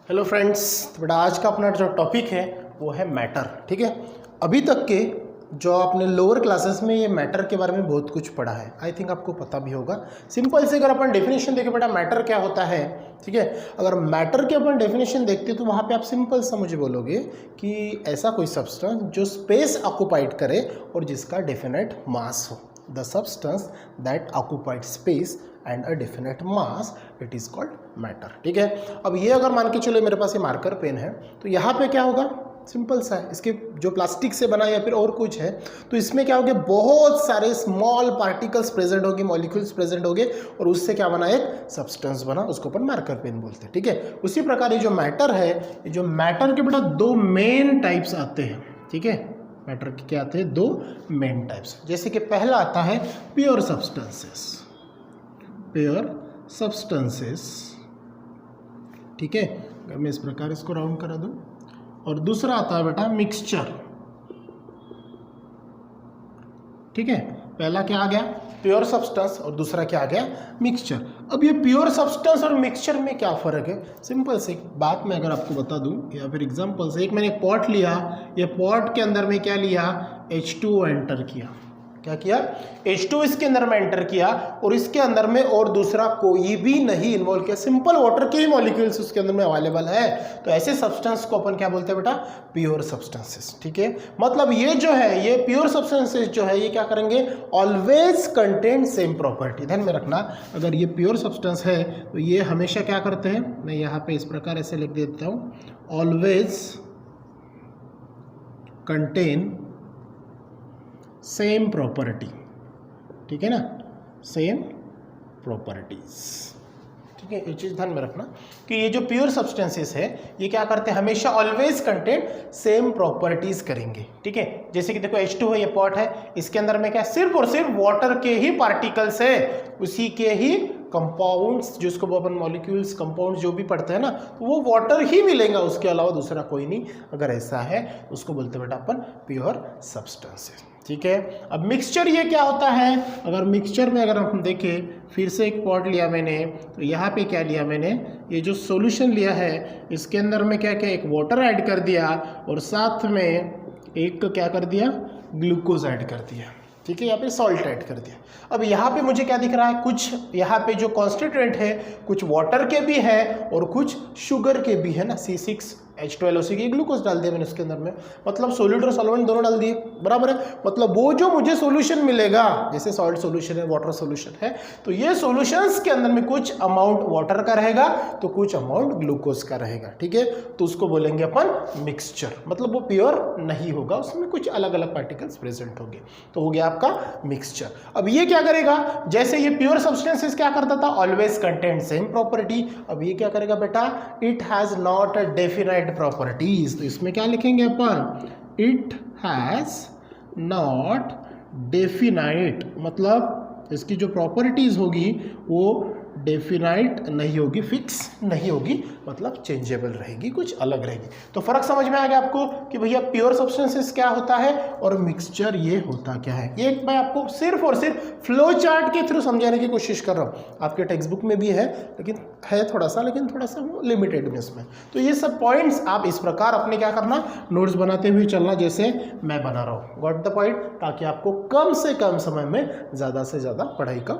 Hello friends, तो बेटा आज का अपना जो टॉपिक है वो है मैटर। ठीक है, अभी तक के जो आपने लोअर क्लासेस में ये मैटर के बारे में बहुत कुछ पढ़ा है, आई थिंक आपको पता भी होगा। सिंपल से अगर अपन डेफिनेशन देखें बेटा मैटर क्या होता है, ठीक है, अगर मैटर के अपन डेफिनेशन देखते तो वहाँ पे आप सिंपल सा मुझे बोलोगे कि ऐसा कोई सब्सटेंस जो स्पेस ऑक्यूपाइड करे और जिसका डेफिनेट मास हो। The substance that occupied space and a definite mass, it is called matter. ठीक है, अब ये अगर मान के चलो मेरे पास ये मार्कर पेन है तो यहाँ पे क्या होगा, सिंपल सा है, इसके जो प्लास्टिक से बना या फिर और कुछ है तो इसमें क्या होगा, बहुत सारे स्मॉल पार्टिकल्स प्रेजेंट होंगे, मॉलिक्यूल्स प्रेजेंट होंगे और उससे क्या बना, एक सब्सटेंस बना, उसको अपन मार्कर पेन बोलते हैं। ठीक है, उसी प्रकार ये जो मैटर है, ये जो मैटर के बेटा दो मेन टाइप्स आते हैं। ठीक है, मैटर के क्या आते हैं, दो मेन टाइप्स। जैसे कि पहला आता है प्योर सब्सटेंसेस, प्योर सब्सटेंसेस। ठीक है, अगर मैं इस प्रकार इसको राउंड करा दूं, और दूसरा आता है बेटा मिक्सचर। ठीक है, पहला क्या आ गया, प्योर सब्सटेंस, और दूसरा क्या आ गया, मिक्सचर। अब ये प्योर सब्सटेंस और मिक्सचर में क्या फर्क है, सिंपल से बात मैं अगर आपको बता दूं या फिर एग्जांपल से, एक मैंने पॉट लिया, ये पॉट के अंदर में क्या लिया, H2O एंटर किया, क्या किया, H2 इसके अंदर में एंटर किया और इसके अंदर में और दूसरा कोई भी नहीं इन्वॉल्व किया, सिंपल वाटर के ही मॉलिक्यूल्स उसके अंदर में अवेलेबल है, तो ऐसे सब्सटेंस को अपन क्या बोलते हैं बेटा, प्योर सब्सटेंसेस। ठीक है, मतलब ये जो है, ये प्योर सब्सटेंसेस जो है, ये क्या करेंगे, ऑलवेज कंटेन सेम प्रॉपर्टी। ध्यान में रखना, अगर ये प्योर सब्सटेंस है तो ये हमेशा क्या करते हैं, मैं यहाँ पे इस प्रकार ऐसे लिख देता हूँ, ऑलवेज कंटेन सेम प्रॉपर्टी। ठीक है ना, सेम प्रॉपर्टीज। ठीक है, ये चीज़ ध्यान में रखना कि ये जो प्योर सब्सटेंसेस है ये क्या करते हैं, हमेशा ऑलवेज कंटेन सेम प्रॉपर्टीज करेंगे। ठीक है, जैसे कि देखो H2 है, ये पॉट है, इसके अंदर में क्या सिर्फ और सिर्फ वाटर के ही पार्टिकल्स है, उसी के ही कंपाउंड्स, जिसको अपन मॉलिक्यूल्स कंपाउंड्स जो भी पढ़ते हैं ना, तो वो वाटर ही मिलेगा, उसके अलावा दूसरा कोई नहीं। अगर ऐसा है तो उसको बोलते हैं बेटा अपन प्योर सब्सटेंसेस। ठीक है, अब मिक्सचर ये क्या होता है, अगर मिक्सचर में अगर हम देखें, फिर से एक पॉट लिया मैंने, तो यहाँ पे क्या लिया मैंने, ये जो सॉल्यूशन लिया है इसके अंदर में क्या क्या, एक वाटर ऐड कर दिया और साथ में एक क्या कर दिया, ग्लूकोज ऐड कर दिया। ठीक है, यहाँ पे सॉल्ट ऐड कर दिया। अब यहाँ पे मुझे क्या दिख रहा है, कुछ यहाँ पे जो कॉन्स्टिट्यूएंट है कुछ वाटर के भी है और कुछ शुगर के भी है ना, C6H12O6 की ग्लूकोज डाल दिया मैंने उसके अंदर में, मतलब सॉलिड और सॉल्वेंट दोनों डाल दिए, बराबर है। मतलब वो जो मुझे सॉल्यूशन मिलेगा, जैसे सॉल्ट सॉल्यूशन है, वाटर सॉल्यूशन है, तो ये सॉल्यूशंस के अंदर में कुछ अमाउंट वाटर का रहेगा तो कुछ अमाउंट ग्लूकोज का रहेगा। ठीक है, तो उसको बोलेंगे अपन मिक्सचर, मतलब वो प्योर नहीं होगा, उसमें कुछ अलग अलग पार्टिकल्स प्रेजेंट होंगे, तो हो गया आपका मिक्सचर। अब ये क्या करेगा, जैसे ये प्योर सब्सटेंसेस क्या करता था, ऑलवेज कंटेन सेम प्रॉपर्टी, अब ये क्या करेगा बेटा, it has not a definite properties, तो इसमें क्या लिखेंगे अपन, इट हैज नॉट डेफिनाइट, मतलब इसकी जो प्रॉपर्टीज होगी वो डेफिनाइट नहीं होगी, फिक्स नहीं होगी, मतलब चेंजेबल रहेगी, कुछ अलग रहेगी। तो फर्क समझ में आ गया आपको कि भैया प्योर सब्सटेंसेस क्या होता है और मिक्सचर ये होता क्या है। ये मैं आपको सिर्फ और सिर्फ फ्लो चार्ट के थ्रू समझाने की कोशिश कर रहा हूँ, आपके टेक्स्ट बुक में भी है लेकिन है थोड़ा सा लिमिटेड में इसमें। तो ये सब पॉइंट्स आप इस प्रकार अपने क्या करना, नोट्स बनाते हुए चलना, जैसे मैं बना रहा हूँ, गॉट द पॉइंट, ताकि आपको कम से कम समय में ज़्यादा से ज़्यादा पढ़ाई का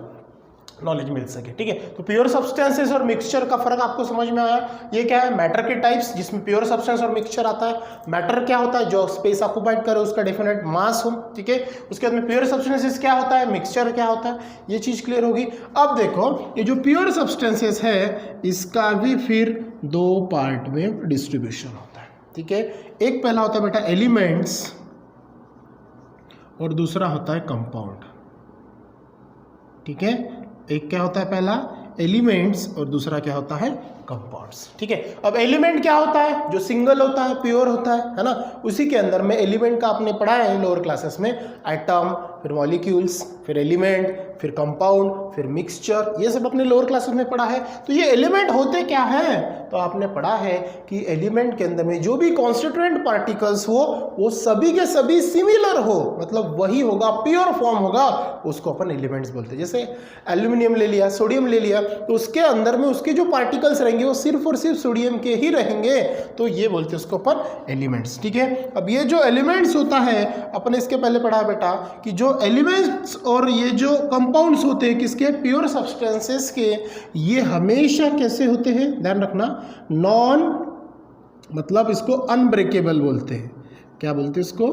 नॉलेज मिल सके। ठीक है, तो प्योर सब्सटेंसेस और मिक्सचर का फर्क आपको समझ में आया। ये क्या है, मैटर के टाइप्स, जिसमें प्योर सब्सटेंस और मिक्सचर आता है। मैटर क्या होता है, जो स्पेस ऑक्यूपाइड करे, उसका डेफिनेट मास हो। ठीक है, उसके बाद में प्योर सब्सटेंसेस क्या होता है, मिक्सचर क्या होता है, ये चीज क्लियर होगी। अब देखो, ये जो प्योर सब्सटेंसेस है इसका भी फिर दो पार्ट में डिस्ट्रीब्यूशन होता है। ठीक है, एक पहला होता है बेटा एलिमेंट्स और दूसरा होता है कंपाउंड। ठीक है, एक क्या होता है, पहला एलिमेंट्स और दूसरा क्या होता है, कंपाउंड्स। ठीक है, अब एलिमेंट क्या होता है, जो सिंगल होता है, प्योर होता है ना, उसी के अंदर में एलिमेंट का आपने पढ़ा है लोअर क्लासेस में, एटम, फिर मॉलिक्यूल्स, फिर एलिमेंट, फिर कंपाउंड, फिर मिक्सचर, ये सब अपने लोअर क्लासेस में पढ़ा है। तो ये एलिमेंट होते क्या है, तो आपने पढ़ा है कि एलिमेंट के अंदर में जो भी कॉन्स्टिट्यूएंट पार्टिकल्स हो वो सभी के सभी सिमिलर हो, मतलब वही होगा, प्योर फॉर्म होगा, उसको अपन एलिमेंट्स बोलते हैं। जैसे एल्यूमिनियम ले लिया, सोडियम ले लिया, तो उसके अंदर में उसके जो पार्टिकल्स रहेंगे वो सिर्फ और सिर्फ सोडियम के ही रहेंगे, तो ये बोलते हैं उसको अपन एलिमेंट्स। ठीक है, अब ये जो एलिमेंट्स होता है अपन इसके पहले पढ़ा बेटा कि जो एलिमेंट्स और ये जो कंपाउंड्स होते हैं किसके, प्योर सब्सटेंसेस के, ये हमेशा कैसे होते हैं, ध्यान रखना, नॉन, मतलब इसको अनब्रेकेबल बोलते हैं। क्या बोलते हैं इसको,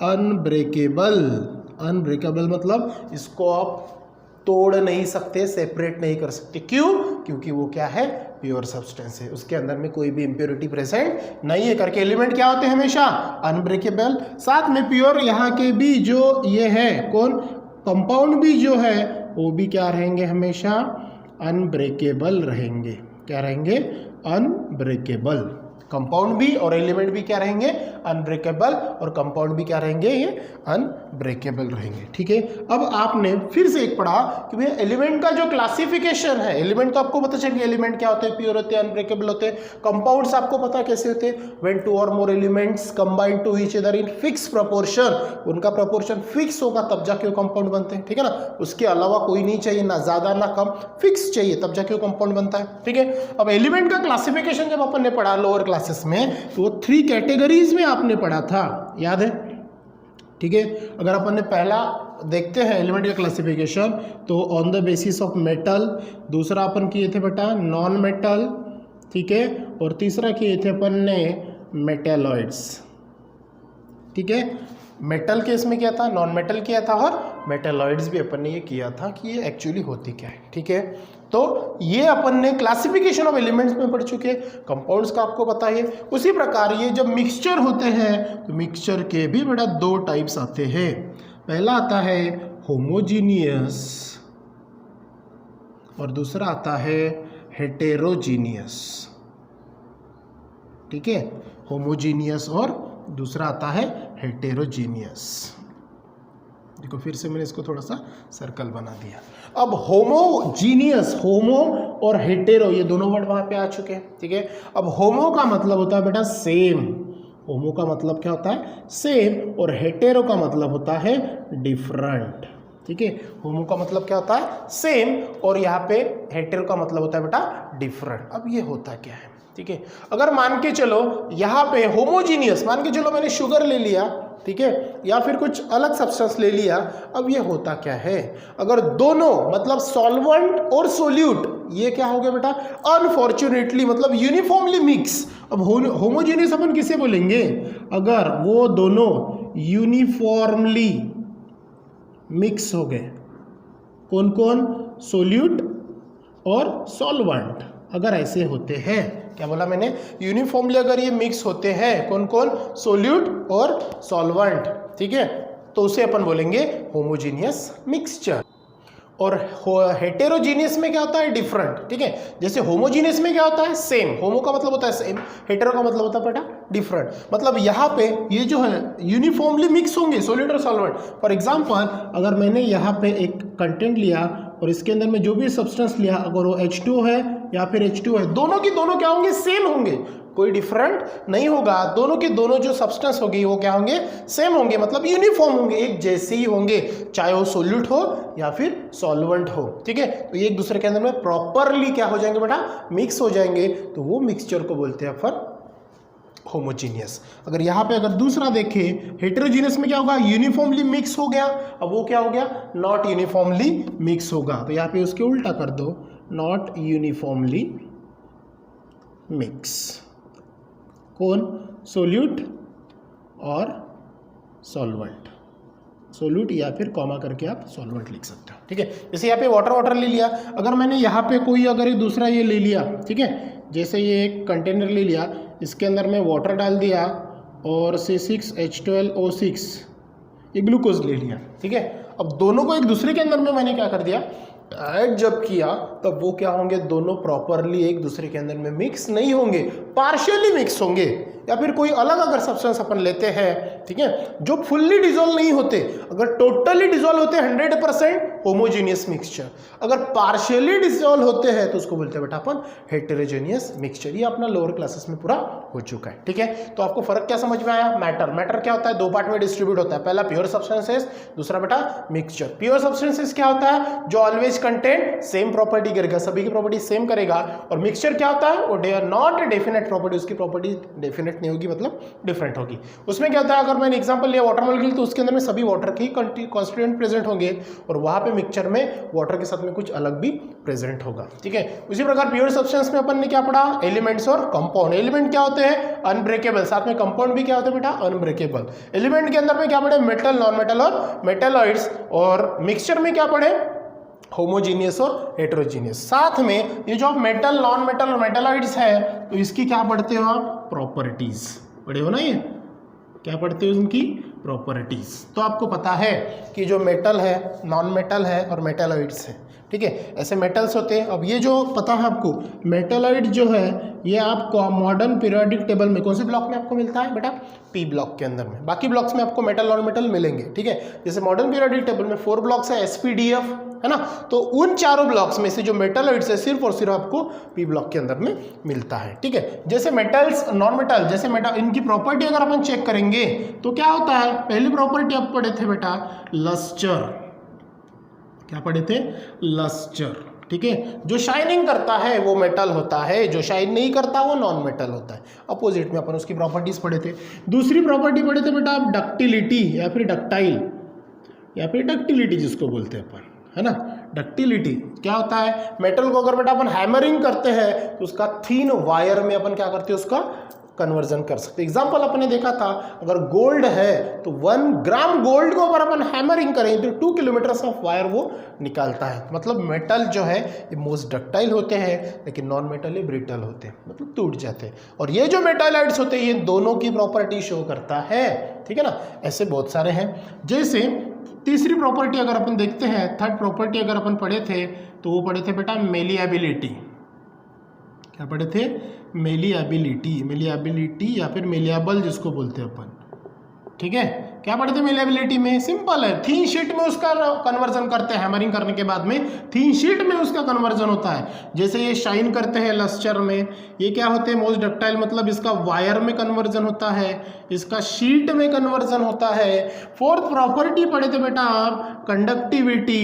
अनब्रेकेबल। अनब्रेकेबल मतलब इसको आप तोड़ नहीं सकते, सेपरेट नहीं कर सकते। क्यों, क्योंकि वो क्या है, प्योर सब्सटेंस है, उसके अंदर में कोई भी इम्प्योरिटी प्रेजेंट नहीं है करके एलिमेंट क्या होते हैं, हमेशा अनब्रेकेबल। साथ में प्योर यहाँ के भी जो ये है कौन, कंपाउंड भी जो है वो भी क्या रहेंगे, हमेशा अनब्रेकेबल रहेंगे। क्या रहेंगे, अनब्रेकेबल। कंपाउंड भी और एलिमेंट भी क्या रहेंगे, अनब्रेकेबल, और कंपाउंड भी क्या रहेंगे, ये अनब्रेकेबल रहेंगे। ठीक है, अब आपने फिर से एक पढ़ा कि भाई एलिमेंट का जो क्लासिफिकेशन है, एलिमेंट तो आपको पता चल गया एलिमेंट क्या होते हैं, प्योर होते हैं, अनब्रेकेबल होते हैं। कंपाउंड्स आपको पता कैसे होते हैं, when two or more elements combine to each other in fix proportion, उनका प्रोपोर्शन फिक्स होगा तब जाके वो कंपाउंड बनते हैं। ठीक है ना, उसके अलावा कोई नहीं चाहिए, ना ज्यादा ना कम, फिक्स चाहिए तब जाके वो कंपाउंड बनता है। ठीक है, अब एलिमेंट का क्लासिफिकेशन जब अपन ने पढ़ा लोअर क्लासेस में, तो वो 3 कैटेगरीज में आपने पढ़ा था, याद है। ठीक है, अगर अपन ने पहला देखते हैं एलिमेंट का क्लासिफिकेशन, तो on the basis of metal, दूसरा अपन किए थे बेटा नॉन मेटल, ठीक है, और तीसरा किए थे अपन ने मेटेलॉइड्स। ठीक है, मेटल केस में क्या था, नॉन मेटल किया था, और मेटेलॉइड्स भी अपन ने ये किया था कि ये एक्चुअली होती क्या है। ठीक है, तो ये अपन ने क्लासिफिकेशन ऑफ एलिमेंट्स में पढ़ चुके, कंपाउंड्स का आपको पता है। उसी प्रकार ये जब मिक्सचर होते हैं तो मिक्सचर के भी बड़ा 2 टाइप्स आते हैं। पहला आता है होमोजीनियस और दूसरा आता है हेटेरोजीनियस। ठीक है, होमोजीनियस और दूसरा आता है हेटेरोजीनियस। देखो फिर से मैंने इसको थोड़ा सा सर्कल बना दिया। अब होमोजीनियस, होमो और हेटेरो ये दोनों वर्ड वहां पे आ चुके हैं। ठीक है, अब होमो का मतलब होता है बेटा सेम, होमो का मतलब क्या होता है, सेम, और हेटेरो का मतलब होता है डिफरेंट। ठीक है, होमो का मतलब क्या होता है, सेम, और यहाँ पे हेटेरो का मतलब होता है बेटा डिफरेंट। अब ये होता क्या है, ठीक है, अगर मान के चलो यहाँ पे होमोजीनियस, मान के चलो मैंने शुगर ले लिया, ठीक है, या फिर कुछ अलग सब्सटेंस ले लिया। अब ये होता क्या है, अगर दोनों मतलब सॉल्वेंट और सोल्यूट ये क्या हो गया बेटा, अनफॉर्चुनेटली मतलब यूनिफॉर्मली मिक्स। अब होमोजीनियस अपन किसे बोलेंगे, अगर वो दोनों यूनिफॉर्मली मिक्स हो गए, कौन कौन, सोल्यूट और सॉल्वेंट, अगर ऐसे होते हैं, क्या बोला मैंने, यूनिफॉर्मली अगर ये मिक्स होते हैं, कौन कौन, सोल्यूट और सॉल्वेंट, ठीक है, तो उसे अपन बोलेंगे होमोजीनियस मिक्सचर। और हेटेरोजीनियस में क्या होता है, डिफरेंट। ठीक है, जैसे होमोजीनियस में क्या होता है, सेम, होमो का मतलब होता है सेम, हेटेरो का मतलब होता है बेटा डिफरेंट। मतलब यहाँ पे ये जो है यूनिफॉर्मली मिक्स होंगे सोल्यूट और सॉल्वेंट। फॉर एग्जांपल अगर मैंने यहाँ पे एक कंटेंट लिया और इसके अंदर में जो भी सब्सटेंस लिया, अगर वो H2 है या फिर H2 है, दोनों की दोनों क्या होंगे, सेम होंगे, कोई डिफरेंट नहीं होगा। दोनों के दोनों जो सब्सटेंस होगी वो क्या होंगे, सेम होंगे, मतलब यूनिफॉर्म होंगे, एक जैसे ही होंगे, चाहे वो सोल्यूट हो या फिर सॉल्वेंट हो। ठीक है, तो ये एक दूसरे के अंदर में प्रॉपरली क्या हो जाएंगे बेटा, मिक्स हो जाएंगे, तो वो मिक्सचर को बोलते हैं अपन होमोजीनियस। अगर यहाँ पे अगर दूसरा देखें हेटेरोजीनियस में क्या होगा, यूनिफॉर्मली मिक्स हो गया, अब वो क्या हो गया, नॉट यूनिफॉर्मली मिक्स होगा, तो यहाँ पे उसके उल्टा कर दो, नॉट यूनिफॉर्मली मिक्स, कौन, सोल्यूट और सॉल्वेंट, सोल्यूट या फिर कॉमा करके आप सॉल्वेंट लिख सकते हो। ठीक है, जैसे यहाँ पे वाटर ले लिया, अगर मैंने यहाँ पे कोई अगर एक दूसरा ये ले लिया, ठीक है, जैसे ये एक कंटेनर ले लिया, इसके अंदर में वाटर डाल दिया और C6H12O6 ये ग्लूकोज ले लिया। ठीक है, अब दोनों को एक दूसरे के अंदर में मैंने क्या कर दिया, ऐड जब किया तब वो क्या होंगे, दोनों प्रॉपरली एक दूसरे के अंदर में मिक्स नहीं होंगे, पार्शियली मिक्स होंगे। या फिर कोई अलग अगर सब्सटेंस अपन लेते हैं, ठीक है, जो फुल्ली डिजोल्व नहीं होते, अगर टोटली डिजोल्व होते हैं 100% होमोजीनियस मिक्सचर, अगर पार्शियली डिजोल्व होते हैं तो उसको बोलते हैं बेटा अपन हेटेरोजेनियस मिक्सचर। ये अपना लोअर क्लासेस में पूरा हो चुका है, ठीक है। तो आपको फर्क क्या समझ में आया? मैटर क्या होता है, दो पार्ट में डिस्ट्रीब्यूट होता है, पहला प्योर सब्सटेंसेस, दूसरा बेटा मिक्सचर। प्योर सब्सटेंसेस क्या होता है, जो ऑलवेज कंटेन सेम प्रॉपर्टी करेगा, सभी की प्रॉपर्टी सेम करेगा। और मिक्सचर क्या होता है, वो they are not definite property, उसकी प्रॉपर्टी डेफिनेट नहीं होगी, मतलब डिफरेंट होगी। उसमें क्या होता है, अगर मैंने एग्जांपल लिया वाटर मॉलिक्यूल, तो उसके अंदर में सभी वाटर के कॉन्स्टिट्यूएंट प्रेजेंट होंगे, और वहां पे मिक्सचर में वाटर के साथ में कुछ अलग भी प्रेजेंट होगा, ठीक है। उसी प्रकार प्योर सब्सटेंस में अपन ने क्या पढ़ा, एलिमेंट्स और कंपाउंड। एलिमेंट क्या होते हैं, अनब्रेकेबल, साथ में कंपाउंड भी क्या होते हैं बेटा, अनब्रेकेबल। एलिमेंट के अंदर में क्या पढ़े, मेटल, नॉन मेटल और मेटेलॉइड्स, और मिक्सचर में क्या पढ़े, होमोजीनियस और हेटेरोजीनियस। साथ में ये जो मेटल, नॉन मेटल और मेटेलॉइड्स है, तो इसकी क्या पढ़ते हो आप, प्रॉपर्टीज पढ़े हो ना। ये क्या पढ़ते हो, इनकी प्रॉपर्टीज। तो आपको पता है कि जो मेटल है, नॉन मेटल है और मेटेलॉइड्स है, ठीक है, ऐसे मेटल्स होते हैं। अब ये जो पता है आपको, मेटेलॉइड जो है ये आपको मॉडर्न पीरियोडिक टेबल में कौन से ब्लॉक में आपको मिलता है बेटा, पी ब्लॉक के अंदर में। बाकी ब्लॉक्स में आपको मेटल नॉन मेटल मिलेंगे, ठीक है। जैसे मॉडर्न पीरियोडिक टेबल में 4 ब्लॉक्स है, SPDF है ना, तो उन चारों ब्लॉक्स में से जो मेटलॉइड्स है सिर्फ और सिर्फ आपको पी ब्लॉक के अंदर में मिलता है, ठीक है। जैसे मेटल्स, नॉन मेटल, जैसे मेटल, इनकी प्रॉपर्टी अगर अपन चेक करेंगे तो क्या होता है, पहली प्रॉपर्टी आप पढ़े थे बेटा लस्टर, क्या पढ़े थे, लस्टर, ठीक है। जो शाइनिंग करता है वो मेटल होता है, जो शाइन नहीं करता वो नॉन मेटल होता है। अपोजिट में अपन उसकी प्रॉपर्टीज पढ़े थे। दूसरी प्रॉपर्टी पढ़े थे बेटा आप डक्टिलिटी, या फिर डक्टाइल, या फिर डक्टिलिटी जिसको बोलते हैं अपन, है ना। डक्टिलिटी क्या होता है, मेटल को अगर बेटा अपन हैमरिंग करते हैं तो उसका थीन वायर में अपन क्या करते हैं, उसका कन्वर्जन कर सकते हैं। एग्जाम्पल अपने देखा था, अगर गोल्ड है तो 1 ग्राम गोल्ड को अगर अपन हैमरिंग करें तो 2 किलोमीटर्स ऑफ वायर वो निकालता है। मतलब मेटल जो है ये मोस्ट डक्टाइल होते हैं, लेकिन नॉन मेटल ये ब्रिटल होते हैं, मतलब टूट जाते हैं। और ये जो मेटालाइट्स होते हैं ये दोनों की प्रॉपर्टी शो करता है, ठीक है ना। ऐसे बहुत सारे हैं। जैसे तीसरी प्रॉपर्टी अगर अपन देखते हैं, थर्ड प्रॉपर्टी अगर अपन पढ़े थे तो वो पढ़े थे बेटा मेलिएबिलिटी। क्या पढ़े थे, मेलिएबिलिटी, मेलिएबिलिटी या फिर मेलिएबल जिसको बोलते हैं अपन, ठीक है। क्या पढ़े थे मेलिएबिलिटी में, सिंपल है, थीन शीट में उसका कन्वर्जन करते हैं, हैमरिंग करने के बाद में थीन शीट में उसका कन्वर्जन होता है। जैसे ये शाइन करते हैं लस्टर में, ये क्या होते हैं, मोस्ट डक्टाइल, मतलब इसका वायर में कन्वर्जन होता है, इसका शीट में कन्वर्जन होता है। फोर्थ प्रॉपर्टी पढ़े थे बेटा आप कंडक्टिविटी,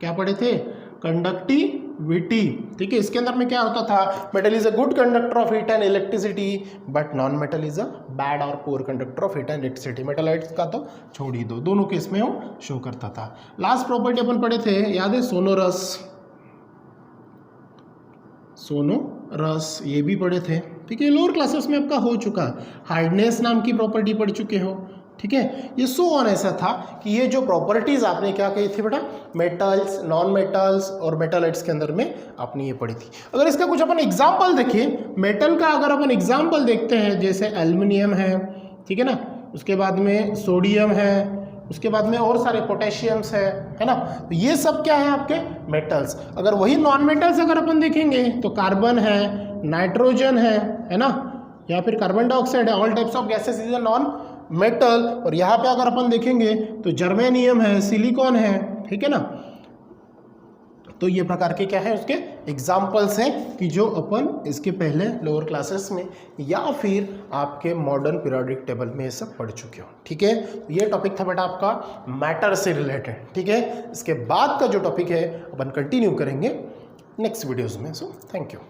क्या पढ़े थे, कंडक्टिविटी, ठीक है। इसके अंदर में क्या होता था, metal is a good conductor of heat and electricity, but non metal is a bad और poor conductor of heat and electricity. Metalloids का तो छोड़ ही दो, दोनों केस में वो शो करता था। लास्ट प्रॉपर्टी अपन पढ़े थे, याद है, सोनोरस, सोनोरस ये भी पढ़े थे, ठीक है। लोअर क्लासेस में आपका हो चुका। हार्डनेस नाम की प्रॉपर्टी पढ़ चुके हो, ठीक है। ये सो ऑन ऐसा था कि ये जो प्रॉपर्टीज आपने क्या कही थी बेटा, मेटल्स, नॉन मेटल्स और मेटालाइट्स के अंदर में आपने ये पढ़ी थी। अगर इसका कुछ अपन एग्जांपल देखें, मेटल का अगर अपन एग्जांपल देखते हैं, जैसे एल्युमिनियम है, ठीक है ना, उसके बाद में सोडियम है, उसके बाद में और सारे पोटेशियम्स है ना, तो ये सब क्या है आपके मेटल्स। अगर वही नॉन मेटल्स अगर अपन देखेंगे तो कार्बन है, नाइट्रोजन है ना, या फिर कार्बन डाइऑक्साइड है, all types of gases is a non metal. और यहाँ पे अगर अपन देखेंगे तो जर्मेनियम है, सिलिकॉन है, ठीक है ना। तो ये प्रकार के क्या है उसके एग्जाम्पल्स हैं कि जो अपन इसके पहले लोअर क्लासेस में या फिर आपके मॉडर्न पीरियोडिक टेबल में ये सब पढ़ चुके हो, ठीक है। ये टॉपिक था बेटा आपका मैटर से रिलेटेड, ठीक है। इसके बाद का जो टॉपिक है अपन कंटिन्यू करेंगे नेक्स्ट वीडियोज़ में। So thank you.